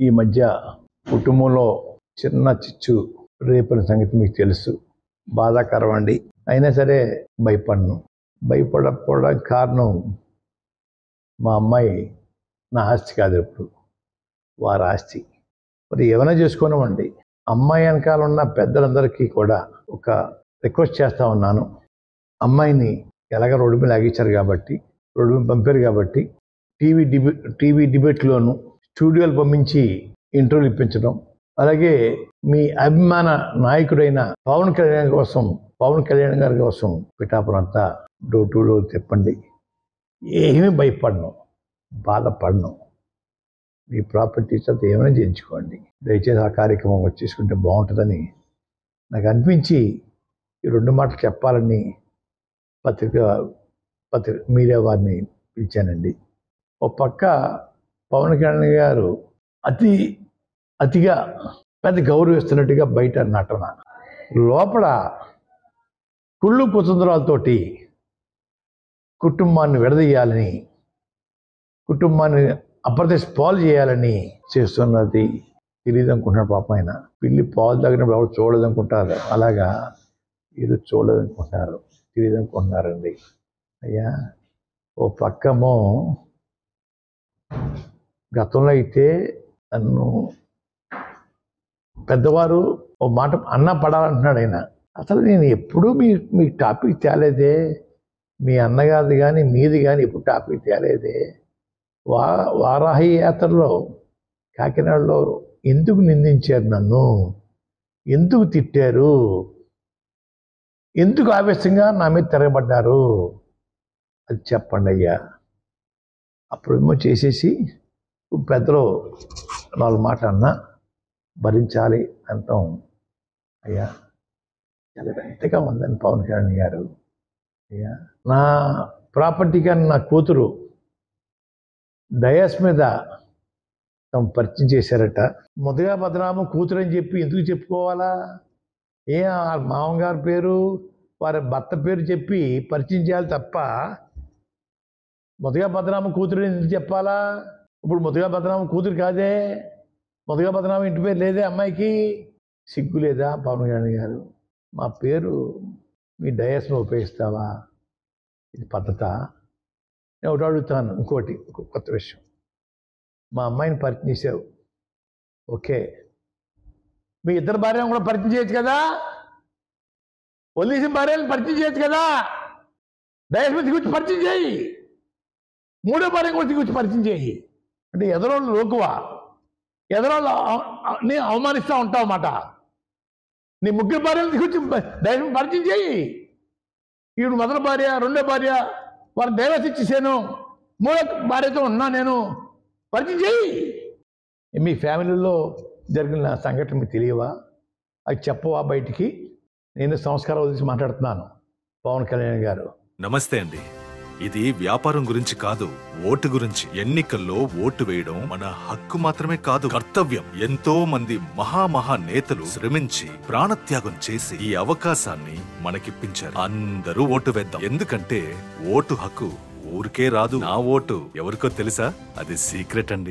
ఈ మధ్య కుటుంబంలో చిన్న చిచ్చు రేపిన సంగతి మీకు తెలుసు. బాధాకరం అండి. అయినా సరే భయపడకపోవడానికి కారణం మా అమ్మాయి నా ఆస్తి కాదు, ఎప్పుడు వారి ఆస్తి. మరి ఏమైనా చేసుకోనివ్వండి. అమ్మాయి వెనకాల ఉన్న పెద్దలందరికీ కూడా ఒక రిక్వెస్ట్ చేస్తా ఉన్నాను. అమ్మాయిని ఎలాగ రోడ్డు మీద లాగించారు కాబట్టి, రోడ్డు మీద పంపారు కాబట్టి టీవీ డిబేట్లోను స్టూడియోలు పంపించి ఇంటర్వ్యూలు ఇప్పించడం, అలాగే మీ అభిమాన నాయకుడైన పవన్ కళ్యాణ్ గారి కోసం పిఠాపురం అంతా డోర్ టు డోర్ తిప్పండి. ఏమీ భయపడను, బాధపడను. మీ ప్రాపర్టీస్ అంతా ఏమైనా చేయించుకోండి. దయచేసి ఆ కార్యక్రమం వచ్చేసుకుంటే బాగుంటుందని నాకు అనిపించి ఈ 2 మాటలు చెప్పాలని మీడియా వారిని పిలిచానండి. ఒక పక్క పవన్ కళ్యాణ్ గారు అతిగా పెద్ద గౌరవిస్తున్నట్టుగా బయట నటన, లోపల కుళ్ళు కుతంత్రాలతోటి కుటుంబాన్ని విడదీయాలని, కుటుంబాన్ని అప్రదేశ్ పాలు చేయాలని చేస్తున్నది తెలియదు అనుకుంటున్నాడు. పాపం ఆయన పిల్లి పాలు తాగినప్పుడు ఎవరు చూడదనుకుంటారు, అలాగా వీళ్ళు చూడదనుకుంటున్నారు, తెలియదు అనుకుంటున్నారండి. అయ్యా, ఓ పక్కమో గతంలో అయితే నన్ను పెద్దవారు ఓ మాట అన్న పడాలంటున్నాడు ఆయన. అసలు నేను ఎప్పుడూ మీ టాపిక్ తేలేదే, మీ అన్నగారిది కానీ మీది కానీ ఎప్పుడు టాపిక్ తేలేదే. వారాహి యాత్రలో కాకినాడలో ఎందుకు నిందించారు నన్ను, ఎందుకు తిట్టారు, ఎందుకు ఆవేశంగా నా మీద తిరగబడ్డారు, అది చెప్పండి అయ్యా. అప్పుడేమో చేసేసి పెద్దలు 4 మాటలు అన్నా భరించాలి అంటాం. అయ్యా, చాలా పెద్దగా ఉందని పవన్ కళ్యాణ్ గారు. అయ్యా, నా ప్రాపర్టీ కానీ నా కూతురు డయాస్ మీద తమ పరిచయం చేశారట. మొదగా బదనామం కూతురు అని చెప్పి ఎందుకు చెప్పుకోవాలా? మామగారి పేరు వారి భర్త పేరు చెప్పి పరిచయం చేయాలి తప్ప మొదగా బదనామం కూతురు ఎందుకు చెప్పాలా? ఇప్పుడు మొదగా బదనామం కూతురు కాదే, మొదగా బదనామం ఇంటి పేరు లేదే అమ్మాయికి. సిగ్గు లేదా పవన్ కళ్యాణ్ గారు? మా పేరు మీ డయాస్లో ఉపయోగిస్తావా? ఇది పద్ధత? నేను ఒకటి అడుగుతాను, ఇంకోటి కొత్త విషయం. మా అమ్మాయిని పరిచయం చేసావు, ఓకే, మీ ఇద్దరు భార్యను కూడా పరిచయం చేయొచ్చు కదా, వదిలేసిన భార్యను పరిచయం చేయొచ్చు కదా, డయాస్ మీద దిగుచ్చి పరిచయం చేయి, 3వ భార్య కూడా దిగుచ్చి పరిచయం చేయి. అంటే ఎదరోళ్ళు లోకువా, ఎదరోళ్ళు నీ అవమానిస్తూ ఉంటావు అన్నమాట. నీ 3 భార్యలు దిగుచ్చి డయాస్ మీద పరిచయం చేయి. ఈవిడ మొదటి భార్య, 2వ భార్య, వారు డైవర్స్ ఇచ్చేసాను, 3వ భార్యతో ఉన్నా నేను, పరిచయం చేయి. మీ ఫ్యామిలీలో జరిగిన సంఘటన మీకు తెలియవా? అది చెప్పవా బయటికి? నేను సంస్కారం వదిలిసి మాట్లాడుతున్నాను. పవన్ కళ్యాణ్ గారు నమస్తే అండి. ఇది వ్యాపారం గురించి కాదు, ఓటు గురించి. ఎన్నికల్లో ఓటు వేయడం మన హక్కు మాత్రమే కాదు, కర్తవ్యం. ఎంతో మంది మహా నేతలు శ్రమించి ప్రాణత్యాగం చేసి ఈ అవకాశాన్ని మనకిప్పించారు. అందరూ ఓటు వేద్దాం. ఎందుకంటే ఓటు హక్కు ఊరికే రాదు. నా ఓటు ఎవరికో తెలుసా? అది సీక్రెట్ అండి.